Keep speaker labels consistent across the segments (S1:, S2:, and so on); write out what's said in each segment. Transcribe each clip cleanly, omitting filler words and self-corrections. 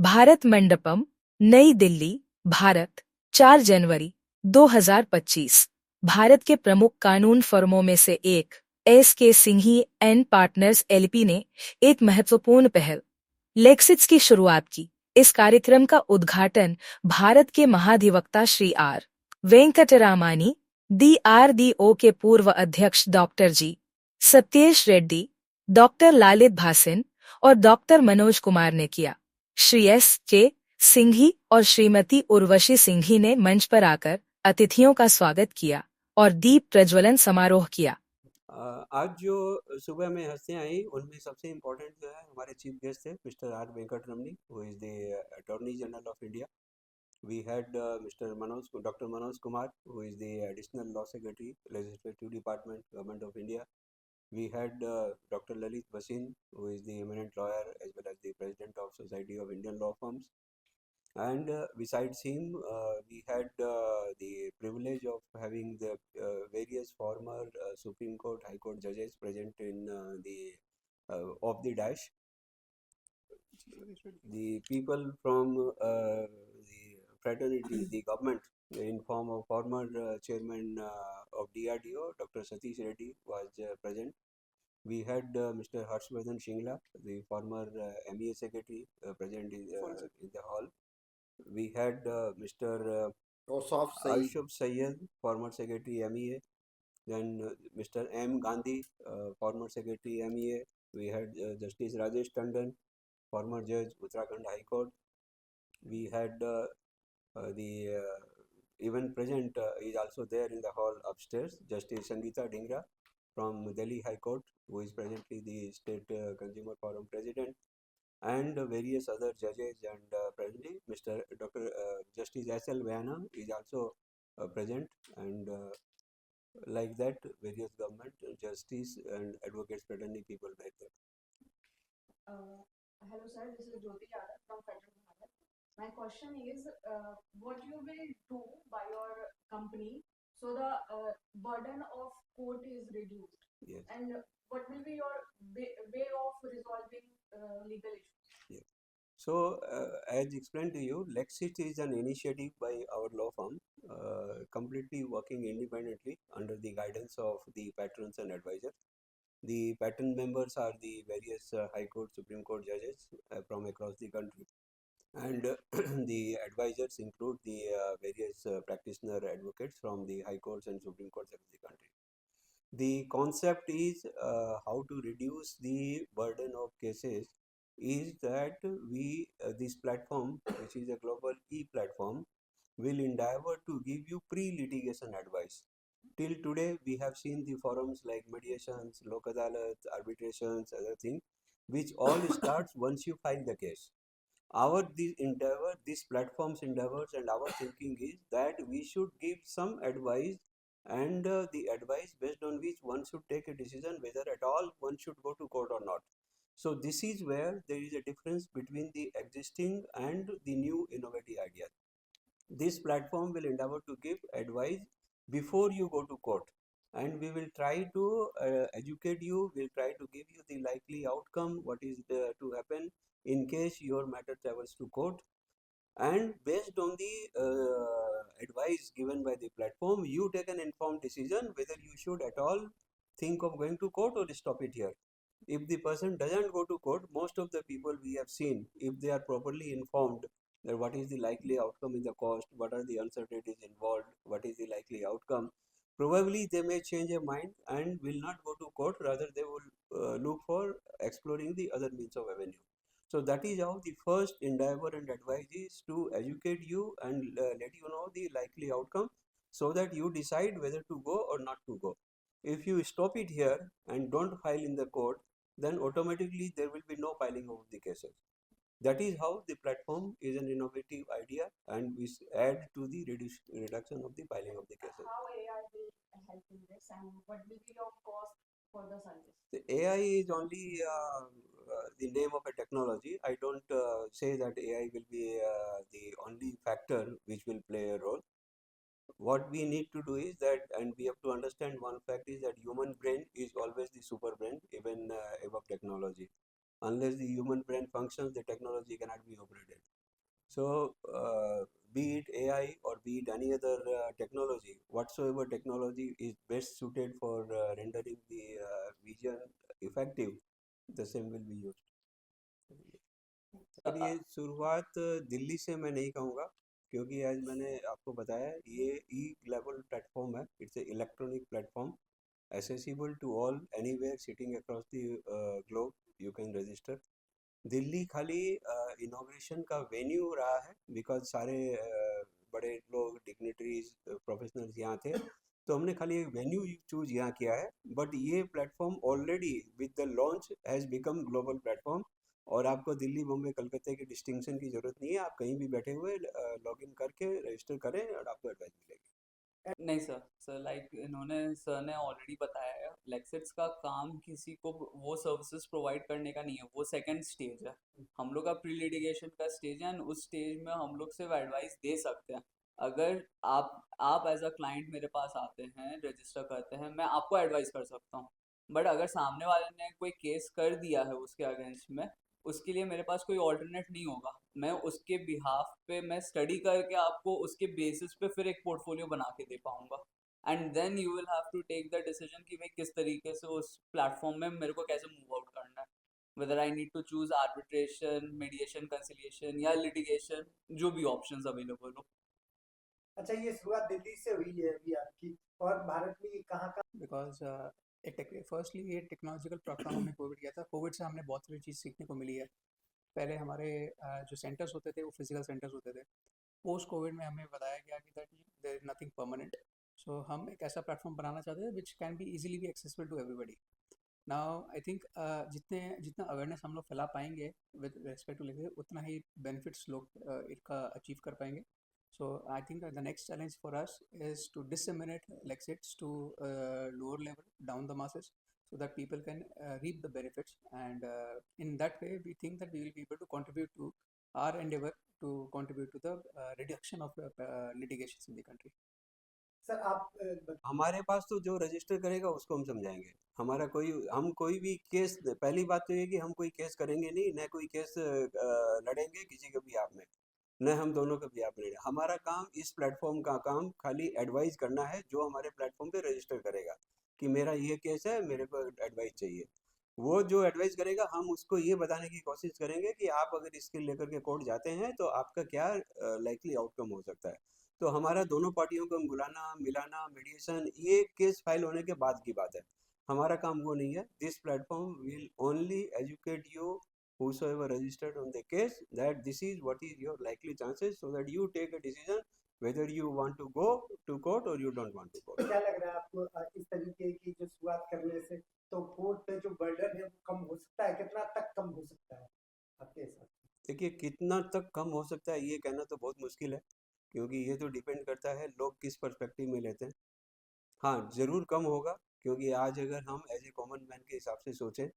S1: भारत मंडपम, नई दिल्ली, भारत, 4 जनवरी 2025। भारत के प्रमुख कानून फर्मों में से एक S K. Singhi and partners LP ने एक महत्वपूर्ण पहल लेक्सिस की शुरुआत की। इस कार्यक्रम का उद्घाटन भारत के महाधिवक्ता श्री आर. वेंकटरामानी, DRDO के पूर्व अध्यक्ष डॉक्टर जी. सत्येश रेड्डी, डॉक्टर लालित भासिन और डॉक्टर मनोज कुमार ने किया। श्री एस.के. सिंघी और श्रीमती उर्वशी सिंघी ने मंच पर आकर अतिथियों का स्वागत किया और दीप प्रज्वलन समारोह किया।
S2: आज जो सुबह में हस्तियां आई उनमें सबसे इम्पोर्टेंट जो है हमारे चीफ गेस्ट थे mister R Venkataramani, who is the attorney general of India. We had doctor Manoj Kumar, who is the additional law secretary, legislative department, government of India. We had Dr. Lalit Bhasin, who is the eminent lawyer as well as the president of Society of Indian Law Firms. And besides him, we had the privilege of having the various former Supreme Court, High Court judges present in the of the dash. The people from the fraternity, the government, in form of former chairman of DRDO, Dr. Satish Reddy, was present. We had Mr. Harshvardhan Shingla, the former MEA secretary, present in the hall. We had Mr. Ashok Sayed, former secretary MEA. Then Mr. M. Gandhi, former secretary MEA. We had Justice Rajesh Tandon, former judge, Uttarakhand High Court. We had the even present is also there in the hall upstairs, Justice Sangeeta Dhingra from Delhi High Court, who is presently the State Consumer Forum President, and various other judges. And presently, Mr. Dr. Justice S.L. Vayana is also present, and like that, various government, justice, and advocates fraternity people like that.
S3: Hello, sir. This is Jyoti Yadav from Federal Bharat. My question is, what you will do by your company so the burden of court is reduced?
S2: Yes.
S3: And what will be your way of resolving legal issues?
S2: Yes. So, as explained to you, Lexit is an initiative by our law firm, completely working independently under the guidance of the patrons and advisors. The patron members are the various High Court, Supreme Court judges from across the country. And the advisors include the various practitioner advocates from the High Courts and Supreme Courts of the country. The concept is how to reduce the burden of cases is that we, this platform, which is a global e-platform, will endeavor to give you pre-litigation advice. Till today, we have seen the forums like mediations, lok adalat, arbitrations, other things, which all starts once you file the case. Our this endeavor, this platform's endeavors, and our thinking is that we should give some advice, and the advice based on which one should take a decision whether at all one should go to court or not. So this is where there is a difference between the existing and the new innovative ideas. This platform will endeavor to give advice before you go to court, and we will try to educate you. We'll try to give you the likely outcome, what is to happen in case your matter travels to court. And based on the advice given by the platform, you take an informed decision whether you should at all think of going to court or stop it here. If the person doesn't go to court, most of the people we have seen, if they are properly informed that what is the likely outcome in the cost, what are the uncertainties involved, what is the likely outcome, probably they may change their mind and will not go to court, rather they will look for exploring the other means of avenue. So that is how the first endeavor and advice is to educate you and let you know the likely outcome so that you decide whether to go or not to go. If you stop it here and don't file in the court, then automatically there will be no filing of the cases. That is how the platform is an innovative idea, and we add to the reduction of the filing of the cases.
S3: How AI will help in this, and what will be your cost for the service?
S2: The AI is only the name of a technology. I don't say that AI will be the only factor which will play a role. What we need to do is that, and we have to understand one fact is that human brain is always the super brain, even above technology. Unless the human brain functions, the technology cannot be operated. So, be it AI or be it any other technology, whatsoever technology is best suited for rendering the vision effective, the same will be used. और ये शुरुआत दिल्ली से मैं नहीं कहूँगा, क्योंकि आज मैंने आपको बताया ये ई लेवल प्लेटफॉर्म है, it's a electronic platform accessible to all anywhere sitting across the globe. You can register. Delhi खाली इनॉग्रेशन का वेन्यू रहा है, बिकॉज सारे बड़े लोग डिग्निटरीज प्रोफेशनल्स यहाँ थे, तो हमने खाली एक वेन्यू चूज यहाँ किया है। बट ये platform already with the launch has become global platform, और आपको दिल्ली, बम्बई, कलकत्ता की डिस्टिंक्शन की ज़रूरत नहीं है। आप कहीं भी बैठे हुए लॉग इन करके रजिस्टर करें और आपको एडवाइस मिलेगी।
S4: नहीं सर लाइक इन्होंने सर ने ऑलरेडी बताया है, लेक्सिट्स का काम किसी को वो सर्विसेज प्रोवाइड करने का नहीं है, वो सेकंड स्टेज है। हम लोग का प्री लिटिगेशन का स्टेज है, एंड उस स्टेज में हम लोग सिर्फ एडवाइस दे सकते हैं। अगर आप एज अ क्लाइंट मेरे पास आते हैं, रजिस्टर करते हैं, मैं आपको एडवाइस कर सकता हूँ। बट अगर सामने वाले ने कोई केस कर दिया है उसके अगेंस्ट में, उसके लिए मेरे पास कोई ऑल्टरनेट नहीं होगा। मैं उसके बिहाफ पे मैं स्टडी करके आपको उसके बेसिस पे फिर एक पोर्टफोलियो बना के दे पाऊंगा, and then you will have to take the decision कि भाई किस तरीके से उस प्लेटफॉर्म में मेरे को कैसे मूव आउट करना है, whether I need to choose arbitration, mediation, conciliation या लिटिगेशन, जो भी ऑप्शंस अवेलेबल हो।
S5: अच्छा, ये शुरुआत दिल्ली से हुई है अभी आपकी, और भारत में कहाँ कहाँ?
S6: बिकॉज फर्स्टली ये टेक्नोलॉजिकल प्लेटफॉर्म हमने कोविड किया था। कोविड से हमने बहुत सारी चीज़ सीखने को मिली है। पहले हमारे जो सेंटर्स होते थे वो फिजिकल सेंटर्स होते थे। पोस्ट कोविड में हमें बताया गया कि that there is nothing permanent, so हम एक ऐसा प्लेटफॉर्म बनाना चाहते थे which can be easily be accessible to everybody. Now I think जितना अवेयरनेस हम लोग फैला पाएंगे विद रेस्पेक्ट टू लेक्चर, उतना ही बेनिफिट्स लोग इसका अचीव कर पाएंगे। So I think the next challenge for us is to disseminate Lexits to lower level, down the masses, so that people can reap the benefits. And in that way, we think that we will be able to contribute to our endeavor to contribute to the reduction of litigations in the country.
S5: Sir आप
S2: हमारे पास तो जो register करेगा उसको हम समझाएंगे। हम कोई भी केस, पहली बात तो ये कि हम कोई केस करेंगे नहीं, न कोई केस लड़ेंगे किसी के भी आप में, न हम दोनों के भी आप लड़ेंगे। हमारा काम, इस प्लेटफॉर्म का काम खाली एडवाइस करना है, जो हमारे प्लेटफॉर्म पे रजिस्टर करेगा कि मेरा ये केस है, मेरे को एडवाइस चाहिए। वो जो एडवाइस करेगा, हम उसको ये बताने की कोशिश करेंगे कि आप अगर इसके लेकर के कोर्ट जाते हैं तो आपका क्या लाइकली आउटकम हो सकता है। तो हमारा दोनों पार्टियों को बुलाना, मिलाना, मीडिएशन, ये केस फाइल होने के बाद की बात है। हमारा काम वो नहीं है। This platform will only educate you whosoever registered on the case that this is what is your likely chances, so that you take a decision whether you want to go to court or you don't want to go.
S5: क्या लग रहा है आपको इस तरीके की जो शुरुआत करने से तो कोर्ट पे जो बर्डन है वो कम हो सकता है? कितना तक कम हो सकता है आपके हिसाब से?
S2: देखिए, कितना तक कम हो सकता है ये कहना तो बहुत मुश्किल है, क्योंकि ये तो डिपेंड करता है लोग किस पर्सपेक्टिव में लेते हैं। हाँ, ज़रूर कम होगा, क्योंकि आज अगर हम एज ए कॉमन मैन के हिसाब से सोचें,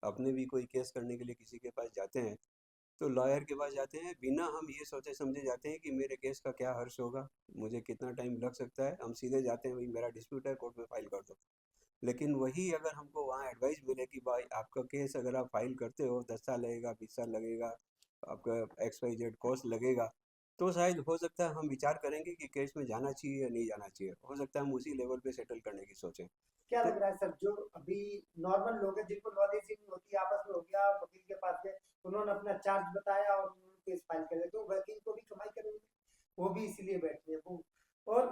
S2: अपने भी कोई केस करने के लिए किसी के पास जाते हैं तो लॉयर के पास जाते हैं बिना हम ये सोचे समझे जाते हैं कि मेरे केस का क्या हर्ष होगा, मुझे कितना टाइम लग सकता है। हम सीधे जाते हैं, भाई मेरा डिस्प्यूट है, कोर्ट में फाइल कर दो। लेकिन वही अगर हमको वहाँ एडवाइस मिले कि भाई आपका केस अगर आप फाइल करते हो 10 साल लगेगा, 20 साल लगेगा, आपका XYZ कॉस्ट लगेगा, तो शायद हो सकता है हम विचार करेंगे कि केस में जाना चाहिए या नहीं जाना चाहिए। हो सकता है हम उसी लेवल पे सेटल करने की सोचें।
S5: क्या लग रहा है सर, जो अभी नॉर्मल लोग हैं जिनको नॉलेज ही नहीं होती, आपस में हो गया, वकील के पास गए, उन्होंने अपना चार्ज बताया और उन्होंने केस फाइल कर दिया, तो वकील को भी कमाई करेंगे, वो भी इसीलिए बैठे हैं वो, और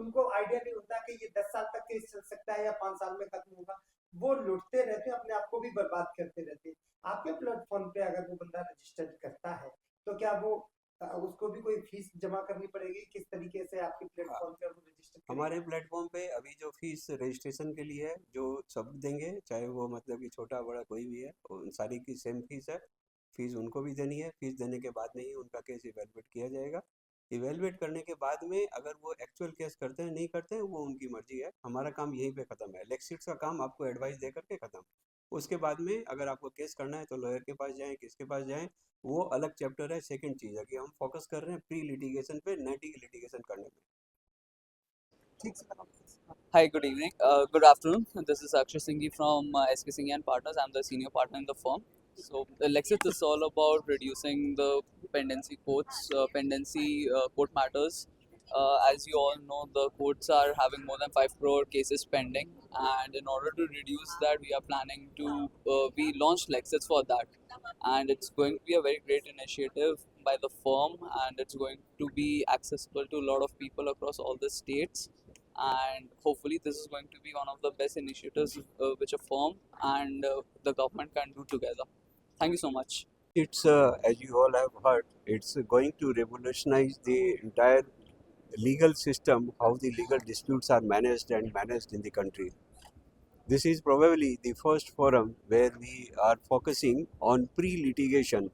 S5: उनको आइडिया नहीं होता कि ये 10 साल तक केस चल सकता है या 5 साल में खत्म होगा। वो लुटते रहते हैं, अपने आप को भी बर्बाद करते रहते हैं। आपके प्लेटफॉर्म पे अगर वो बंदा रजिस्टर करता है तो क्या वो उसको भी कोई फीस जमा करनी पड़ेगी? किस तरीके से आपके प्लेटफॉर्म पे वो रजिस्टर करेगा?
S2: हमारे प्लेटफॉर्म पे अभी जो फीस रजिस्ट्रेशन के लिए है, जो सब देंगे, चाहे वो मतलब कि छोटा बड़ा कोई भी है, उन सारी की सेम फीस है। फीस उनको भी देनी है। फीस देने के बाद में ही उनका केस इवेलुएट किया जाएगा। इवेलुएट करने के बाद में अगर वो एक्चुअल केस करते हैं नहीं करते हैं, वो उनकी मर्जी है। हमारा काम यहीं पे ख़त्म है। लेक्सिट्स का काम आपको एडवाइस दे करके ख़त्म। उसके बाद में अगर आपको केस करना है तो लॉयर के पास जाएं, किसके पास जाएं, वो अलग चैप्टर है। सेकंड चीज़ है कि हम फोकस कर रहे हैं प्री लिटिगेशन पे, नेटी लिटिगेशन करने में।
S5: ठीक से बताओ।
S4: Hi, good evening. Good afternoon. This is Akshay Singhi from SK Singhi and Partners. I'm the senior partner in the firm. So Lexis is all about reducing the pendency court matters. As you all know, the courts are having more than 5 crore cases pending, and in order to reduce that, we are planning to we launched Lexis for that, and it's going to be a very great initiative by the firm, and it's going to be accessible to a lot of people across all the states, and hopefully this is going to be one of the best initiatives which a firm and the government can do together. Thank you so much.
S2: It's, as you all have heard, it's going to revolutionize the entire legal system, how the legal disputes are managed in the country. This is probably the first forum where we are focusing on pre-litigation.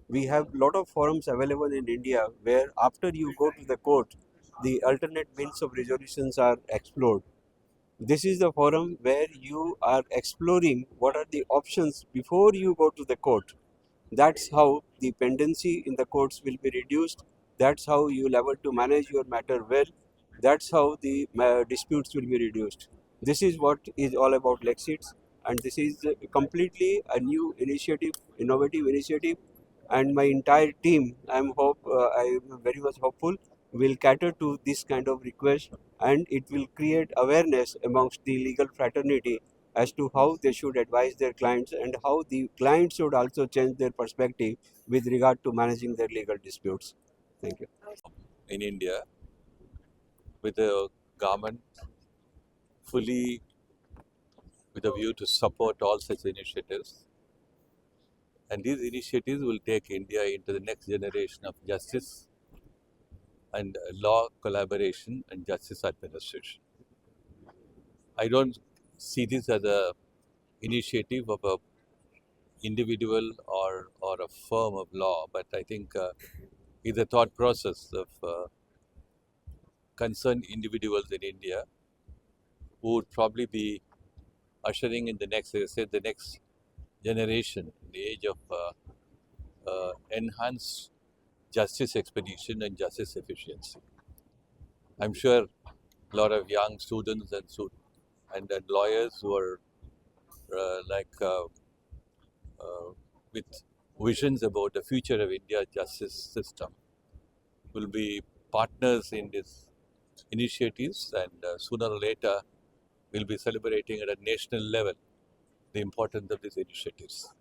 S2: We have a lot of forums available in India where after you go to the court, the alternate means of resolutions are explored. This is the forum where you are exploring what are the options before you go to the court. That's how the pendency in the courts will be reduced. That's how you will able to manage your matter well. That's how the disputes will be reduced. This is what is all about Lexits, and this is completely a new initiative, innovative initiative. And my entire team, I am very much hopeful, will cater to this kind of request, and it will create awareness amongst the legal fraternity as to how they should advise their clients and how the clients should also change their perspective with regard to managing their legal disputes. Thank you.
S7: In India, with the government fully with a view to support all such initiatives. And these initiatives will take India into the next generation of justice and law collaboration and justice administration. I don't see this as a initiative of a individual or a firm of law, but I think it's a thought process of concerned individuals in India who would probably be ushering in the next, as I said, the next generation, in the age of enhanced justice expedition and justice efficiency. I'm sure a lot of young students and lawyers who are with visions about the future of India's justice system will be partners in these initiatives, and sooner or later we'll be celebrating at a national level the importance of these initiatives.